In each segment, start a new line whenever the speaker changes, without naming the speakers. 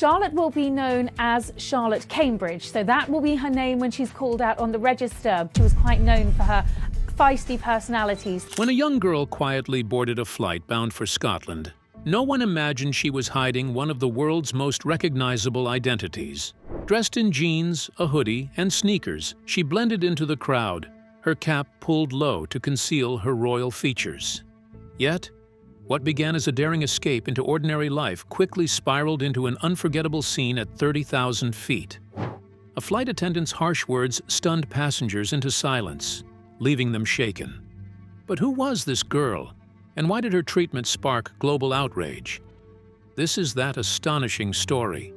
Charlotte will be known as Charlotte Cambridge, so that will be her name when she's called out on the register. She was quite known for her feisty personalities.
When a young girl quietly boarded a flight bound for Scotland, no one imagined she was hiding one of the world's most recognizable identities. Dressed in jeans, a hoodie, and sneakers, she blended into the crowd, her cap pulled low to conceal her royal features. Yet, what began as a daring escape into ordinary life quickly spiraled into an unforgettable scene at 30,000 feet. A flight attendant's harsh words stunned passengers into silence, leaving them shaken. But who was this girl, and why did her treatment spark global outrage? This is that astonishing story.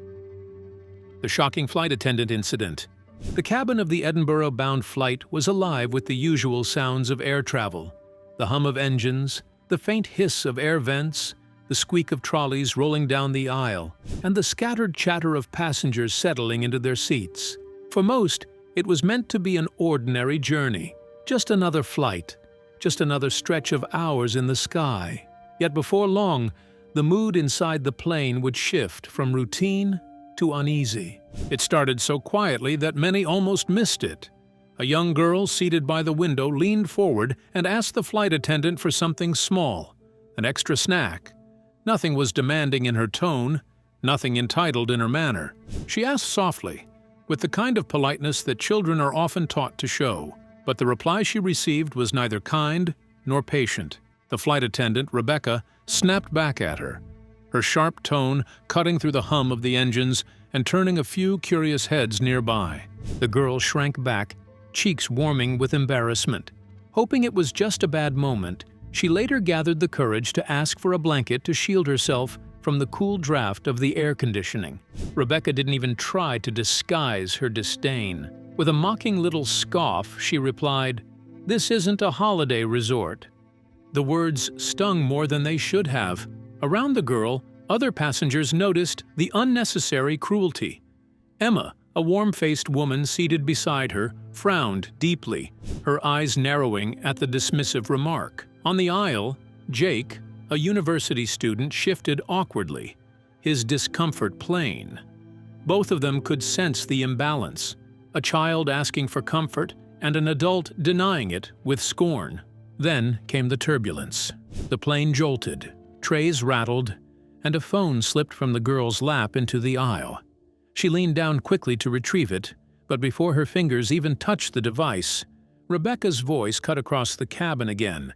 The shocking flight attendant incident. The cabin of the Edinburgh-bound flight was alive with the usual sounds of air travel: the hum of engines, the faint hiss of air vents, the squeak of trolleys rolling down the aisle, and the scattered chatter of passengers settling into their seats. For most, it was meant to be an ordinary journey, just another flight, just another stretch of hours in the sky. Yet before long, the mood inside the plane would shift from routine to uneasy. It started so quietly that many almost missed it. A young girl seated by the window leaned forward and asked the flight attendant for something small, an extra snack. Nothing was demanding in her tone, nothing entitled in her manner. She asked softly, with the kind of politeness that children are often taught to show. But the reply she received was neither kind nor patient. The flight attendant, Rebecca, snapped back at her, her sharp tone cutting through the hum of the engines and turning a few curious heads nearby. The girl shrank back, cheeks warming with embarrassment. Hoping it was just a bad moment, she later gathered the courage to ask for a blanket to shield herself from the cool draft of the air conditioning. Rebecca didn't even try to disguise her disdain. With a mocking little scoff, she replied, "This isn't a holiday resort." The words stung more than they should have. Around the girl, other passengers noticed the unnecessary cruelty. Emma, a warm-faced woman seated beside her, frowned deeply, her eyes narrowing at the dismissive remark. On the aisle, Jake, a university student, shifted awkwardly, his discomfort plain. Both of them could sense the imbalance, a child asking for comfort and an adult denying it with scorn. Then came the turbulence. The plane jolted, trays rattled, and a phone slipped from the girl's lap into the aisle. She leaned down quickly to retrieve it, but before her fingers even touched the device, Rebecca's voice cut across the cabin again,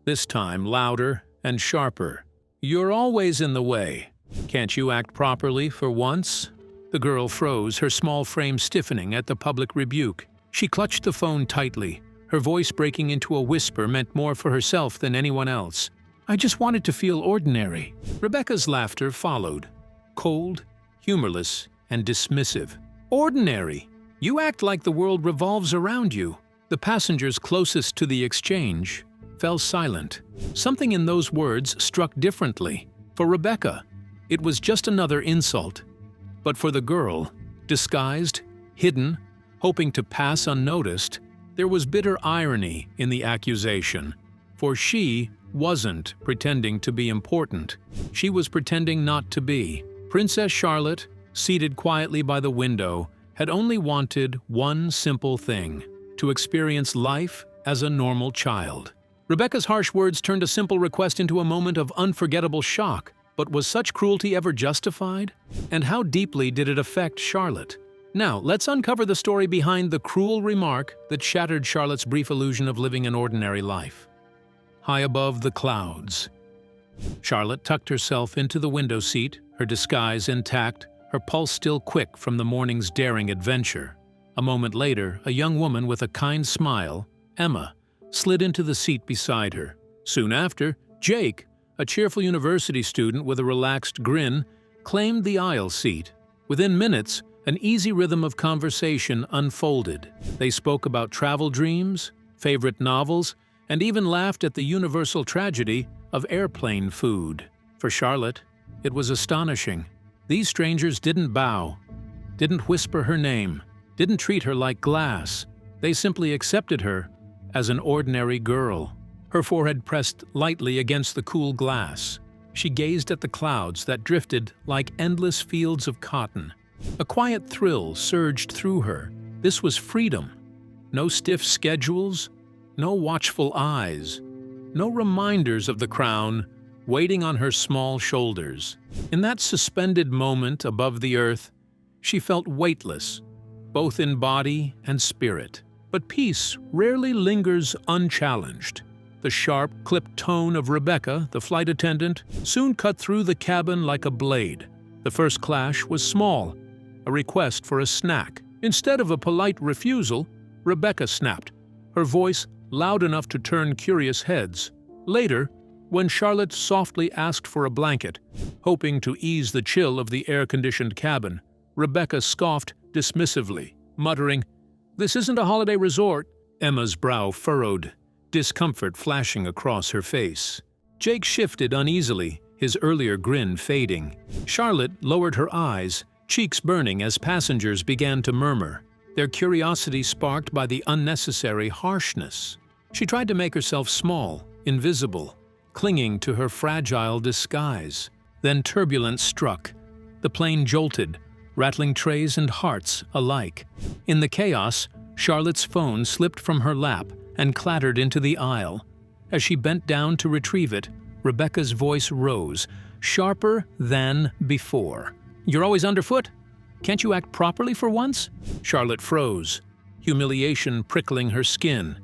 this time louder and sharper. "You're always in the way. Can't you act properly for once?" The girl froze, her small frame stiffening at the public rebuke. She clutched the phone tightly, her voice breaking into a whisper meant more for herself than anyone else. "I just wanted to feel ordinary." Rebecca's laughter followed, cold, humorless, and dismissive. "Ordinary? You act like the world revolves around you." The passengers closest to the exchange fell silent. Something in those words struck differently. For Rebecca, it was just another insult. But for the girl, disguised, hidden, hoping to pass unnoticed, there was bitter irony in the accusation. For she wasn't pretending to be important. She was pretending not to be. Princess Charlotte, seated quietly by the window, had only wanted one simple thing: to experience life as a normal child. Rebecca's harsh words turned a simple request into a moment of unforgettable shock. But was such cruelty ever justified? And how deeply did it affect Charlotte? Now, let's uncover the story behind the cruel remark that shattered Charlotte's brief illusion of living an ordinary life. High above the clouds, Charlotte tucked herself into the window seat, her disguise intact, her pulse still quick from the morning's daring adventure. A moment later, a young woman with a kind smile, Emma, slid into the seat beside her. Soon after, Jake, a cheerful university student with a relaxed grin, claimed the aisle seat. Within minutes, an easy rhythm of conversation unfolded. They spoke about travel dreams, favorite novels, and even laughed at the universal tragedy of airplane food. For Charlotte, it was astonishing. These strangers didn't bow, didn't whisper her name, didn't treat her like glass. They simply accepted her as an ordinary girl. Her forehead pressed lightly against the cool glass. She gazed at the clouds that drifted like endless fields of cotton. A quiet thrill surged through her. This was freedom. No stiff schedules, no watchful eyes, no reminders of the crown waiting on her small shoulders. In that suspended moment above the earth, she felt weightless, both in body and spirit. But peace rarely lingers unchallenged. The sharp, clipped tone of Rebecca, the flight attendant, soon cut through the cabin like a blade. The first clash was small, a request for a snack. Instead of a polite refusal, Rebecca snapped, her voice loud enough to turn curious heads. Later, when Charlotte softly asked for a blanket, hoping to ease the chill of the air-conditioned cabin, Rebecca scoffed dismissively, muttering, "This isn't a holiday resort." Emma's brow furrowed, discomfort flashing across her face. Jake shifted uneasily, his earlier grin fading. Charlotte lowered her eyes, cheeks burning as passengers began to murmur, their curiosity sparked by the unnecessary harshness. She tried to make herself small, invisible, clinging to her fragile disguise. Then turbulence struck. The plane jolted, rattling trays and hearts alike. In the chaos, Charlotte's phone slipped from her lap and clattered into the aisle. As she bent down to retrieve it, Rebecca's voice rose, sharper than before. "You're always underfoot? Can't you act properly for once?" Charlotte froze, humiliation prickling her skin.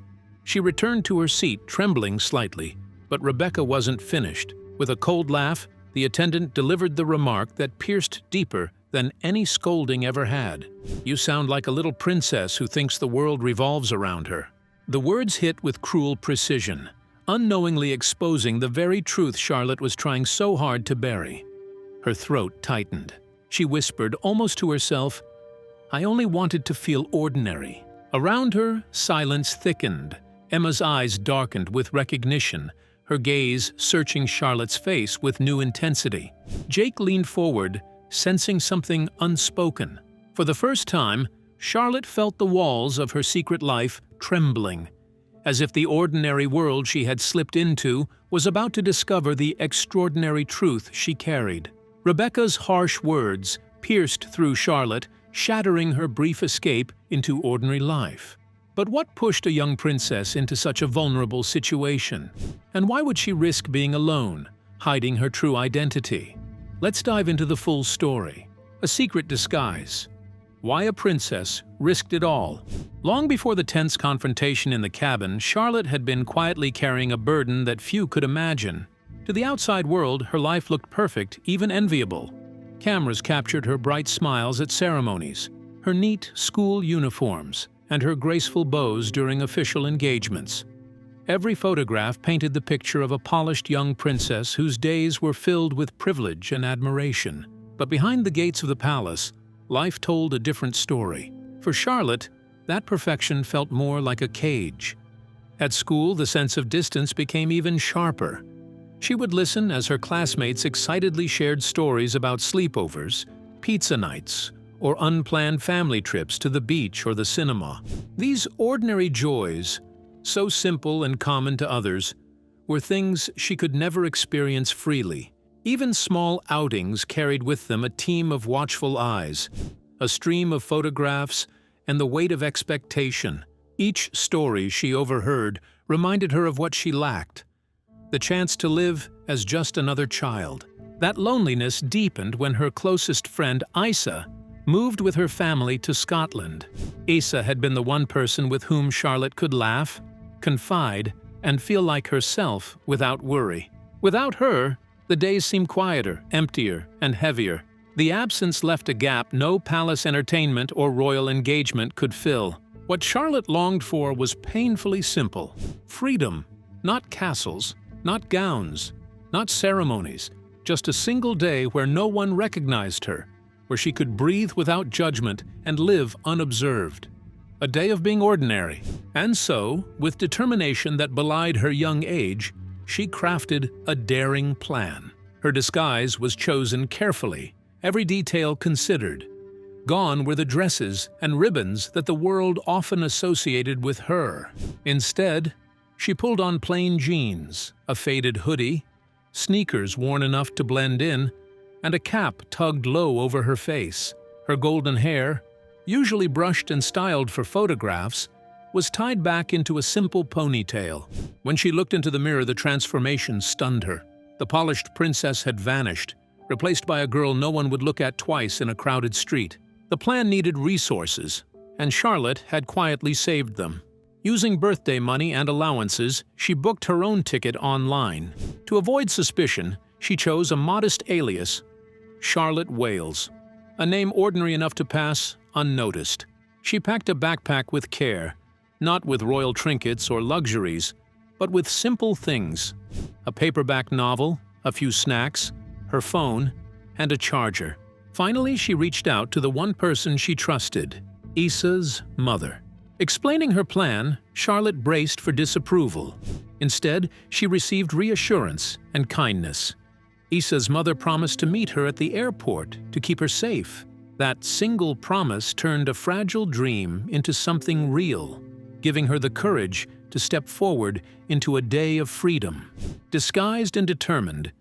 She returned to her seat, trembling slightly, but Rebecca wasn't finished. With a cold laugh, the attendant delivered the remark that pierced deeper than any scolding ever had. "You sound like a little princess who thinks the world revolves around her." The words hit with cruel precision, unknowingly exposing the very truth Charlotte was trying so hard to bury. Her throat tightened. She whispered, almost to herself, "I only wanted to feel ordinary." Around her, silence thickened. Emma's eyes darkened with recognition, her gaze searching Charlotte's face with new intensity. Jake leaned forward, sensing something unspoken. For the first time, Charlotte felt the walls of her secret life trembling, as if the ordinary world she had slipped into was about to discover the extraordinary truth she carried. Rebecca's harsh words pierced through Charlotte, shattering her brief escape into ordinary life. But what pushed a young princess into such a vulnerable situation? And why would she risk being alone, hiding her true identity? Let's dive into the full story. A secret disguise. Why a princess risked it all. Long before the tense confrontation in the cabin, Charlotte had been quietly carrying a burden that few could imagine. To the outside world, her life looked perfect, even enviable. Cameras captured her bright smiles at ceremonies, her neat school uniforms, and her graceful bows during official engagements. Every photograph painted the picture of a polished young princess whose days were filled with privilege and admiration. But behind the gates of the palace, life told a different story. For Charlotte, that perfection felt more like a cage. At school, the sense of distance became even sharper. She would listen as her classmates excitedly shared stories about sleepovers, pizza nights, or unplanned family trips to the beach or the cinema. These ordinary joys, so simple and common to others, were things she could never experience freely. Even small outings carried with them a team of watchful eyes, a stream of photographs, and the weight of expectation. Each story she overheard reminded her of what she lacked: the chance to live as just another child. That loneliness deepened when her closest friend, Isa, moved with her family to Scotland. Isa had been the one person with whom Charlotte could laugh, confide, and feel like herself without worry. Without her, the days seemed quieter, emptier, and heavier. The absence left a gap no palace entertainment or royal engagement could fill. What Charlotte longed for was painfully simple: freedom. Not castles, not gowns, not ceremonies, just a single day where no one recognized her, where she could breathe without judgment and live unobserved. A day of being ordinary. And so, with determination that belied her young age, she crafted a daring plan. Her disguise was chosen carefully, every detail considered. Gone were the dresses and ribbons that the world often associated with her. Instead, she pulled on plain jeans, a faded hoodie, sneakers worn enough to blend in, and a cap tugged low over her face. Her golden hair, usually brushed and styled for photographs, was tied back into a simple ponytail. When she looked into the mirror, the transformation stunned her. The polished princess had vanished, replaced by a girl no one would look at twice in a crowded street. The plan needed resources, and Charlotte had quietly saved them. Using birthday money and allowances, she booked her own ticket online. To avoid suspicion, she chose a modest alias, Charlotte Wales, a name ordinary enough to pass unnoticed. She packed a backpack with care, not with royal trinkets or luxuries, but with simple things: a paperback novel, a few snacks, her phone, and a charger. Finally, she reached out to the one person she trusted, Issa's mother. Explaining her plan, Charlotte braced for disapproval. Instead, she received reassurance and kindness. Issa's mother promised to meet her at the airport to keep her safe. That single promise turned a fragile dream into something real, giving her the courage to step forward into a day of freedom. Disguised and determined,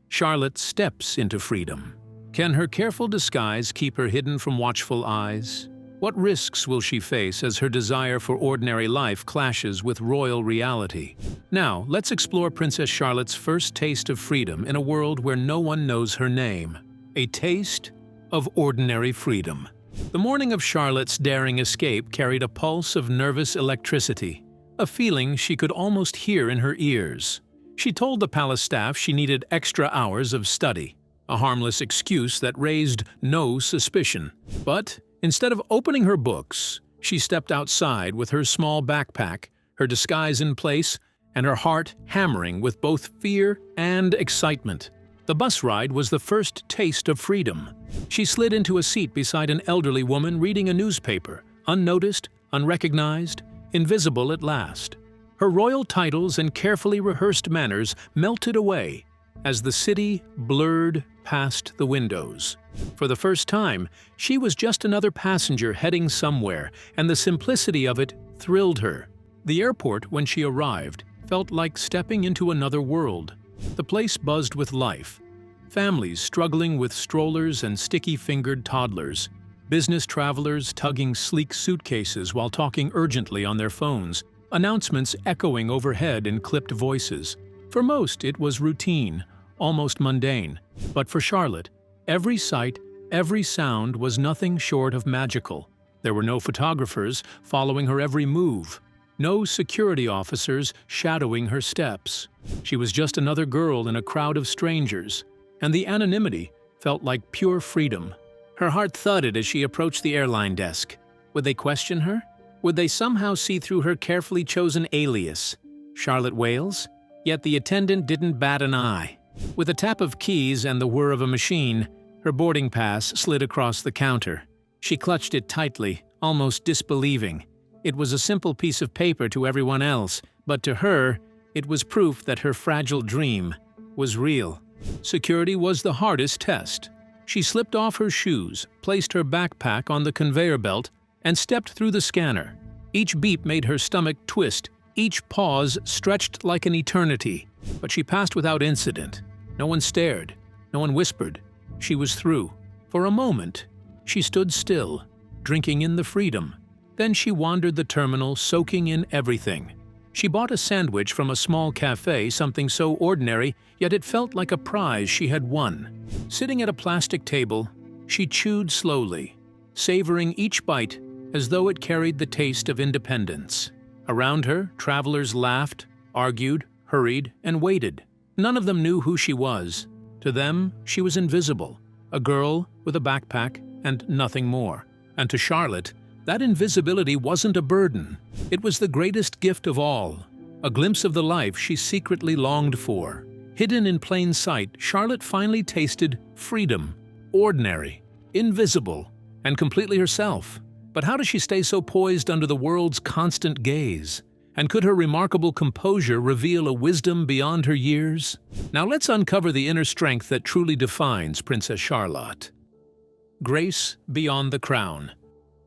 Charlotte steps into freedom. Can her careful disguise keep her hidden from watchful eyes? What risks will she face as her desire for ordinary life clashes with royal reality? Now, let's explore Princess Charlotte's first taste of freedom in a world where no one knows her name. A taste of ordinary freedom. The morning of Charlotte's daring escape carried a pulse of nervous electricity, a feeling she could almost hear in her ears. She told the palace staff she needed extra hours of study, a harmless excuse that raised no suspicion. But instead of opening her books, she stepped outside with her small backpack, her disguise in place, and her heart hammering with both fear and excitement. The bus ride was the first taste of freedom. She slid into a seat beside an elderly woman reading a newspaper, unnoticed, unrecognized, invisible at last. Her royal titles and carefully rehearsed manners melted away as the city blurred past the windows. For the first time, she was just another passenger heading somewhere, and the simplicity of it thrilled her. The airport, when she arrived, felt like stepping into another world. The place buzzed with life. Families struggling with strollers and sticky-fingered toddlers. Business travelers tugging sleek suitcases while talking urgently on their phones. Announcements echoing overhead in clipped voices. For most, it was routine, almost mundane. But for Charlotte, every sight, every sound was nothing short of magical. There were no photographers following her every move. No security officers shadowing her steps. She was just another girl in a crowd of strangers, and the anonymity felt like pure freedom. Her heart thudded as she approached the airline desk. Would they question her? Would they somehow see through her carefully chosen alias, Charlotte Wales? Yet the attendant didn't bat an eye. With a tap of keys and the whir of a machine, her boarding pass slid across the counter. She clutched it tightly, almost disbelieving. It was a simple piece of paper to everyone else, but to her, it was proof that her fragile dream was real. Security was the hardest test. She slipped off her shoes, placed her backpack on the conveyor belt, and stepped through the scanner. Each beep made her stomach twist, each pause stretched like an eternity. But she passed without incident. No one stared, no one whispered. She was through. For a moment, she stood still, drinking in the freedom. Then she wandered the terminal, soaking in everything. She bought a sandwich from a small cafe, something so ordinary, yet it felt like a prize she had won. Sitting at a plastic table, she chewed slowly, savoring each bite as though it carried the taste of independence. Around her, travelers laughed, argued, hurried, and waited. None of them knew who she was. To them, she was invisible, a girl with a backpack and nothing more. And to Charlotte, that invisibility wasn't a burden. It was the greatest gift of all, a glimpse of the life she secretly longed for. Hidden in plain sight, Charlotte finally tasted freedom, ordinary, invisible, and completely herself. But how does she stay so poised under the world's constant gaze? And could her remarkable composure reveal a wisdom beyond her years? Now let's uncover the inner strength that truly defines Princess Charlotte. Grace beyond the crown.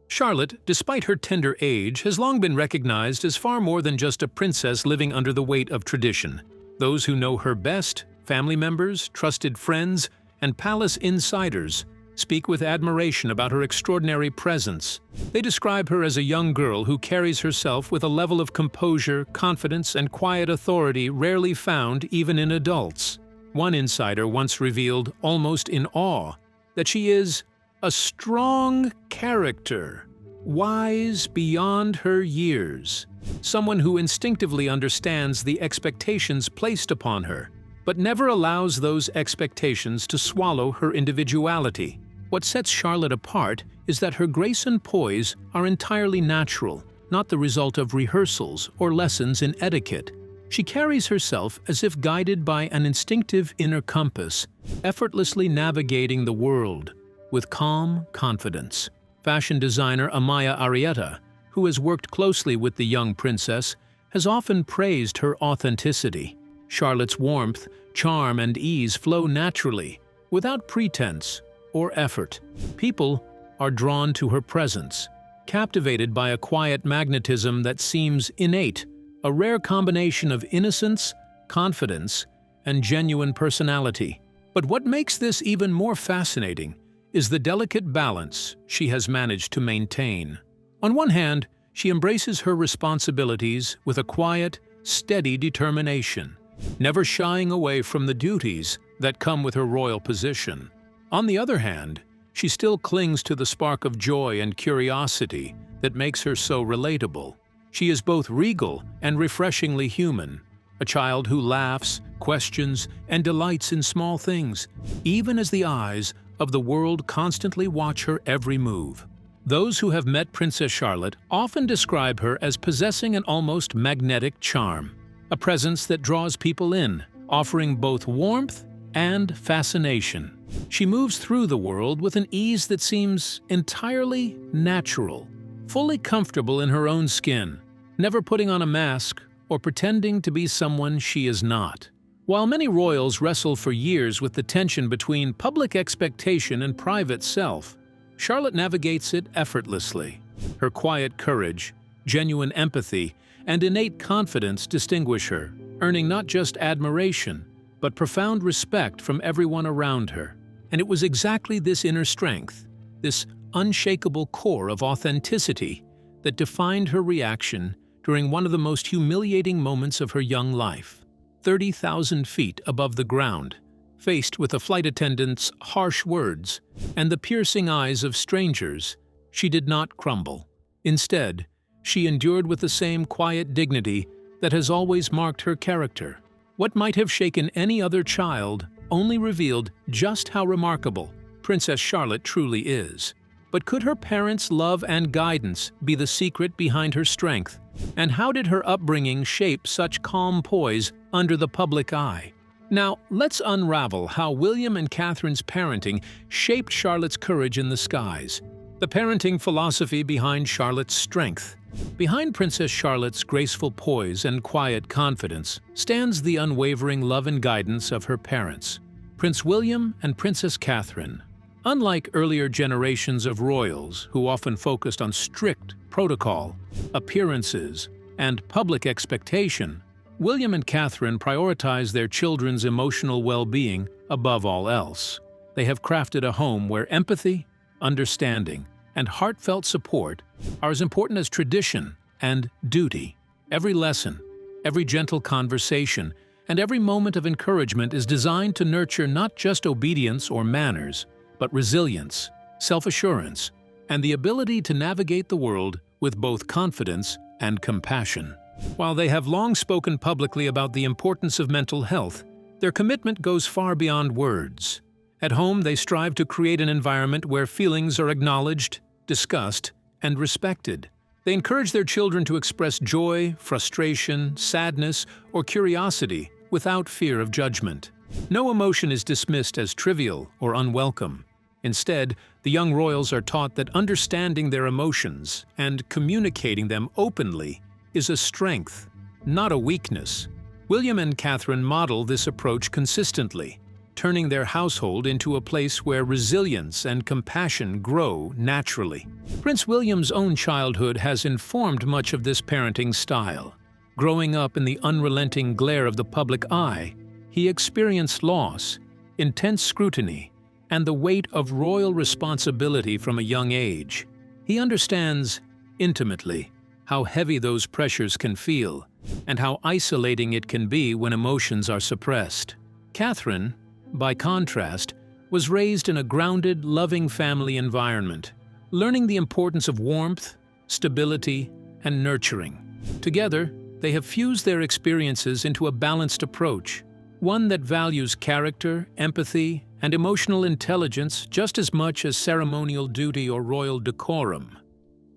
Charlotte, despite her tender age, has long been recognized as far more than just a princess living under the weight of tradition. Those who know her best Family members, trusted friends, and palace insiders speak with admiration about her extraordinary presence. They describe her as a young girl who carries herself with a level of composure, confidence, and quiet authority rarely found even in adults. One insider once revealed, almost in awe, that she is a strong character, wise beyond her years, someone who instinctively understands the expectations placed upon her, but never allows those expectations to swallow her individuality. What sets Charlotte apart is that her grace and poise are entirely natural, not the result of rehearsals or lessons in etiquette. She carries herself as if guided by an instinctive inner compass, effortlessly navigating the world with calm confidence. Fashion designer Amaya Arrieta, who has worked closely with the young princess, has often praised her authenticity. Charlotte's warmth, charm, and ease flow naturally, without pretense or effort. People are drawn to her presence, captivated by a quiet magnetism that seems innate, a rare combination of innocence, confidence, and genuine personality. But what makes this even more fascinating is the delicate balance she has managed to maintain. On one hand, she embraces her responsibilities with a quiet, steady determination, never shying away from the duties that come with her royal position. On the other hand, she still clings to the spark of joy and curiosity that makes her so relatable. She is both regal and refreshingly human, a child who laughs, questions, and delights in small things, even as the eyes of the world constantly watch her every move. Those who have met Princess Charlotte often describe her as possessing an almost magnetic charm, a presence that draws people in, offering both warmth and fascination. She moves through the world with an ease that seems entirely natural, fully comfortable in her own skin, never putting on a mask or pretending to be someone she is not. While many royals wrestle for years with the tension between public expectation and private self, Charlotte navigates it effortlessly. Her quiet courage, genuine empathy, and innate confidence distinguish her, earning not just admiration, but profound respect from everyone around her. And it was exactly this inner strength, this unshakable core of authenticity, that defined her reaction during one of the most humiliating moments of her young life. 30,000 feet above the ground, faced with a flight attendant's harsh words and the piercing eyes of strangers, she did not crumble. Instead, she endured with the same quiet dignity that has always marked her character. What might have shaken any other child only revealed just how remarkable Princess Charlotte truly is. But could her parents' love and guidance be the secret behind her strength? And how did her upbringing shape such calm poise under the public eye? Now, let's unravel how William and Catherine's parenting shaped Charlotte's courage in the skies. The parenting philosophy behind Charlotte's strength. Behind Princess Charlotte's graceful poise and quiet confidence stands the unwavering love and guidance of her parents, Prince William and Princess Catherine. Unlike earlier generations of royals who often focused on strict protocol, appearances, and public expectation, William and Catherine prioritize their children's emotional well-being above all else. They have crafted a home where empathy, understanding, and heartfelt support are as important as tradition and duty. Every lesson, every gentle conversation, and every moment of encouragement is designed to nurture not just obedience or manners, but resilience, self-assurance, and the ability to navigate the world with both confidence and compassion. While they have long spoken publicly about the importance of mental health, their commitment goes far beyond words. At home, they strive to create an environment where feelings are acknowledged, discussed, and respected. They encourage their children to express joy, frustration, sadness, or curiosity without fear of judgment. No emotion is dismissed as trivial or unwelcome. Instead, the young royals are taught that understanding their emotions and communicating them openly is a strength, not a weakness. William and Catherine model this approach consistently, turning their household into a place where resilience and compassion grow naturally. Prince William's own childhood has informed much of this parenting style. Growing up in the unrelenting glare of the public eye, he experienced loss, intense scrutiny, and the weight of royal responsibility from a young age. He understands intimately how heavy those pressures can feel and how isolating it can be when emotions are suppressed. Catherine, by contrast, was raised in a grounded, loving family environment, learning the importance of warmth, stability, and nurturing. Together, they have fused their experiences into a balanced approach, one that values character, empathy, and emotional intelligence just as much as ceremonial duty or royal decorum.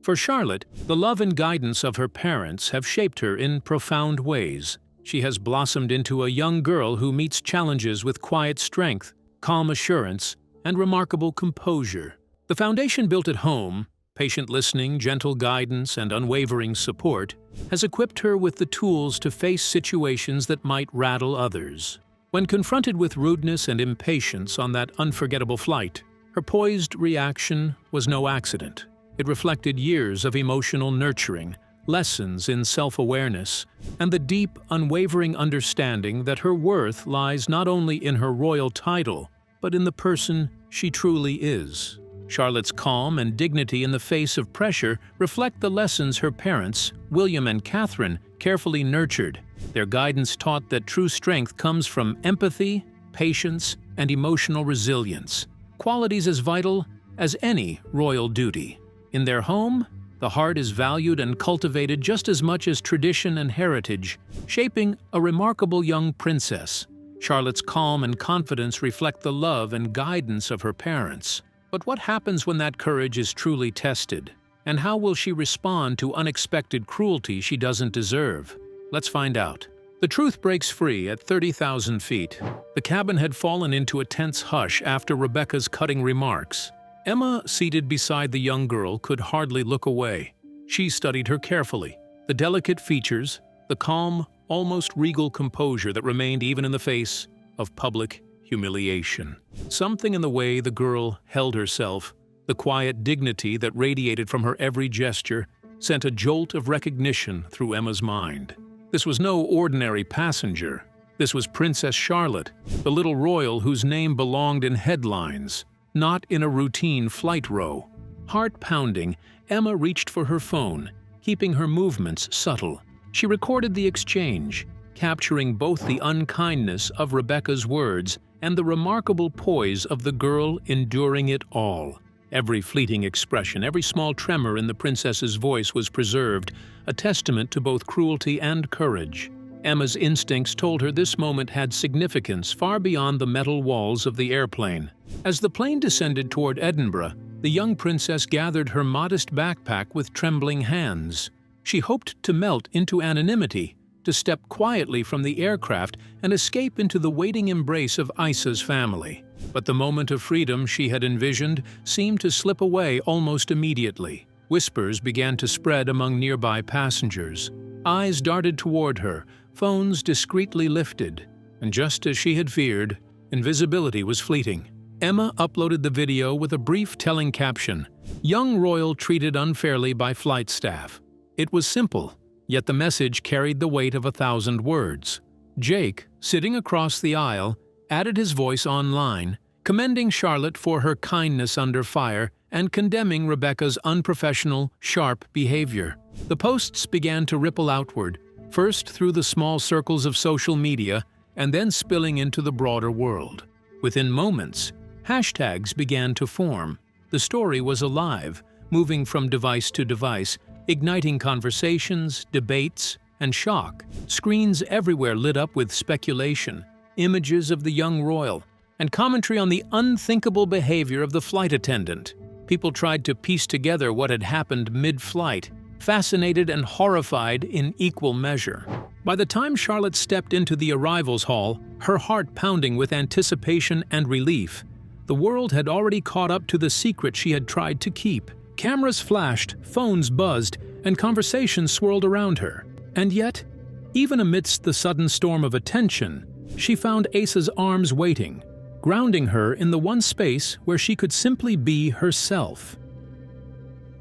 For Charlotte, the love and guidance of her parents have shaped her in profound ways. She has blossomed into a young girl who meets challenges with quiet strength, calm assurance, and remarkable composure. The foundation built at home, patient listening, gentle guidance, and unwavering support, has equipped her with the tools to face situations that might rattle others. When confronted with rudeness and impatience on that unforgettable flight, her poised reaction was no accident. It reflected years of emotional nurturing, lessons in self-awareness, and the deep, unwavering understanding that her worth lies not only in her royal title, but in the person she truly is. Charlotte's calm and dignity in the face of pressure reflect the lessons her parents, William and Catherine, carefully nurtured. Their guidance taught that true strength comes from empathy, patience, and emotional resilience, qualities as vital as any royal duty. In their home, the heart is valued and cultivated just as much as tradition and heritage, shaping a remarkable young princess. Charlotte's calm and confidence reflect the love and guidance of her parents. But what happens when that courage is truly tested? And how will she respond to unexpected cruelty she doesn't deserve? Let's find out. The truth breaks free at 30,000 feet. The cabin had fallen into a tense hush after Rebecca's cutting remarks. Emma, seated beside the young girl, could hardly look away. She studied her carefully. The delicate features, the calm, almost regal composure that remained even in the face of public humiliation. Something in the way the girl held herself, the quiet dignity that radiated from her every gesture, sent a jolt of recognition through Emma's mind. This was no ordinary passenger. This was Princess Charlotte, the little royal whose name belonged in headlines, not in a routine flight row. Heart-pounding, Emma reached for her phone, keeping her movements subtle. She recorded the exchange, capturing both the unkindness of Rebecca's words and the remarkable poise of the girl enduring it all. Every fleeting expression, every small tremor in the princess's voice was preserved, a testament to both cruelty and courage. Emma's instincts told her this moment had significance far beyond the metal walls of the airplane. As the plane descended toward Edinburgh, the young princess gathered her modest backpack with trembling hands. She hoped to melt into anonymity, to step quietly from the aircraft and escape into the waiting embrace of Isa's family. But the moment of freedom she had envisioned seemed to slip away almost immediately. Whispers began to spread among nearby passengers. Eyes darted toward her, phones discreetly lifted, and just as she had feared, invisibility was fleeting. Emma uploaded the video with a brief telling caption, "Young royal treated unfairly by flight staff." It was simple, yet the message carried the weight of 1,000 words. Jake, sitting across the aisle, added his voice online, commending Charlotte for her kindness under fire and condemning Rebecca's unprofessional, sharp behavior. The posts began to ripple outward, first through the small circles of social media and then spilling into the broader world. Within moments, hashtags began to form. The story was alive, moving from device to device, igniting conversations, debates, and shock. Screens everywhere lit up with speculation, images of the young royal, and commentary on the unthinkable behavior of the flight attendant. People tried to piece together what had happened mid-flight, fascinated and horrified in equal measure. By the time Charlotte stepped into the arrivals hall, her heart pounding with anticipation and relief, the world had already caught up to the secret she had tried to keep. Cameras flashed, phones buzzed, and conversations swirled around her. And yet, even amidst the sudden storm of attention, she found Asa's arms waiting, grounding her in the one space where she could simply be herself.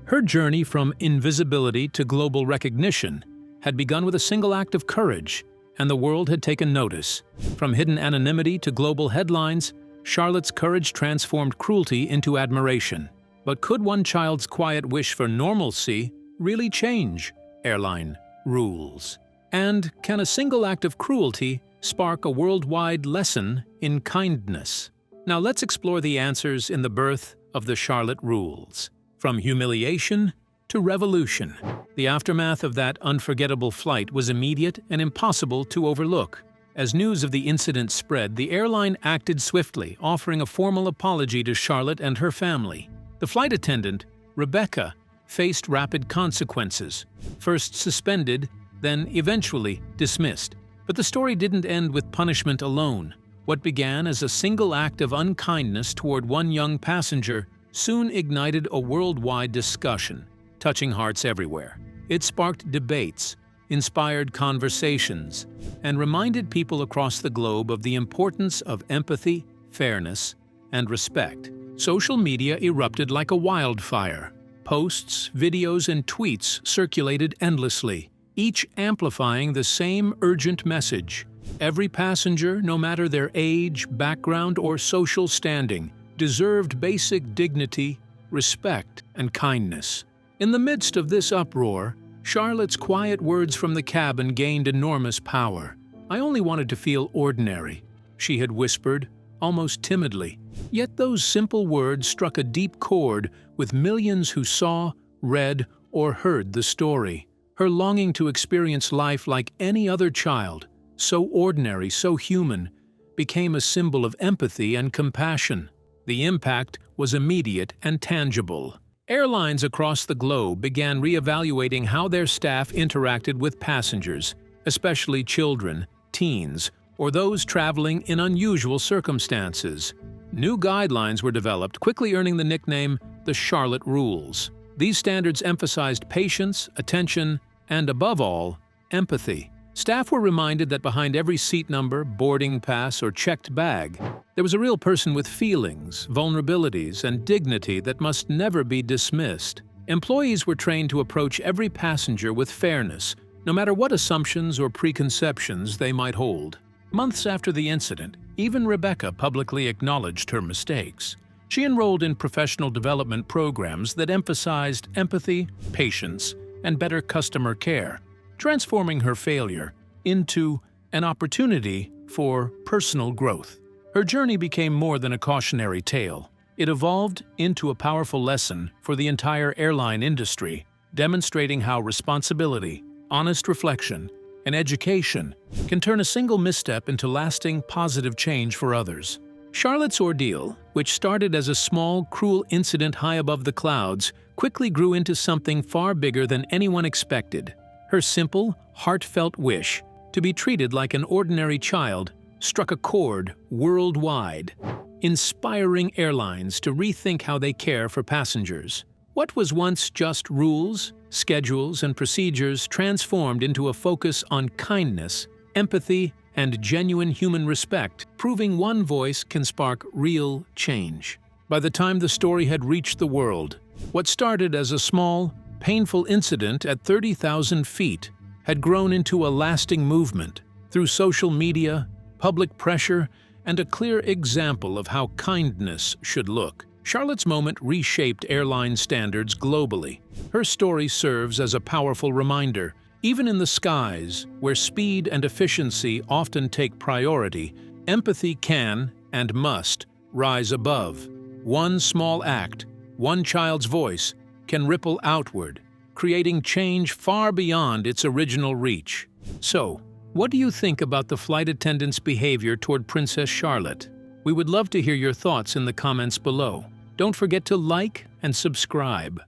Her journey from invisibility to global recognition had begun with a single act of courage, and the world had taken notice. From hidden anonymity to global headlines, Charlotte's courage transformed cruelty into admiration. But could one child's quiet wish for normalcy really change airline rules? And can a single act of cruelty spark a worldwide lesson in kindness? Now let's explore the answers in the birth of the Charlotte rules. From humiliation to revolution, the aftermath of that unforgettable flight was immediate and impossible to overlook. As news of the incident spread, the airline acted swiftly, offering a formal apology to Charlotte and her family. The flight attendant, Rebecca, faced rapid consequences, first suspended, then eventually dismissed. But the story didn't end with punishment alone. What began as a single act of unkindness toward one young passenger soon ignited a worldwide discussion, touching hearts everywhere. It sparked debates, inspired conversations, and reminded people across the globe of the importance of empathy, fairness, and respect. Social media erupted like a wildfire. Posts, videos, and tweets circulated endlessly, each amplifying the same urgent message. Every passenger, no matter their age, background, or social standing, deserved basic dignity, respect, and kindness. In the midst of this uproar, Charlotte's quiet words from the cabin gained enormous power. "I only wanted to feel ordinary," she had whispered, almost timidly. Yet those simple words struck a deep chord with millions who saw, read, or heard the story. Her longing to experience life like any other child, so ordinary, so human, became a symbol of empathy and compassion. The impact was immediate and tangible. Airlines across the globe began reevaluating how their staff interacted with passengers, especially children, teens, or those traveling in unusual circumstances. New guidelines were developed, quickly earning the nickname the Charlotte Rules. These standards emphasized patience, attention, and above all, empathy. Staff were reminded that behind every seat number, boarding pass, or checked bag, there was a real person with feelings, vulnerabilities, and dignity that must never be dismissed. Employees were trained to approach every passenger with fairness, no matter what assumptions or preconceptions they might hold. Months after the incident, even Rebecca publicly acknowledged her mistakes. She enrolled in professional development programs that emphasized empathy, patience, and better customer care, transforming her failure into an opportunity for personal growth. Her journey became more than a cautionary tale. It evolved into a powerful lesson for the entire airline industry, demonstrating how responsibility, honest reflection, and education can turn a single misstep into lasting positive change for others. Charlotte's ordeal, which started as a small, cruel incident high above the clouds, quickly grew into something far bigger than anyone expected. Her simple, heartfelt wish to be treated like an ordinary child struck a chord worldwide, inspiring airlines to rethink how they care for passengers. What was once just rules, schedules, and procedures transformed into a focus on kindness, empathy, and genuine human respect, proving one voice can spark real change. By the time the story had reached the world, what started as a small, painful incident at 30,000 feet had grown into a lasting movement through social media, public pressure, and a clear example of how kindness should look. Charlotte's moment reshaped airline standards globally. Her story serves as a powerful reminder. Even in the skies, where speed and efficiency often take priority, empathy can and must rise above. One small act, one child's voice, can ripple outward, creating change far beyond its original reach. So, what do you think about the flight attendant's behavior toward Princess Charlotte? We would love to hear your thoughts in the comments below. Don't forget to like and subscribe.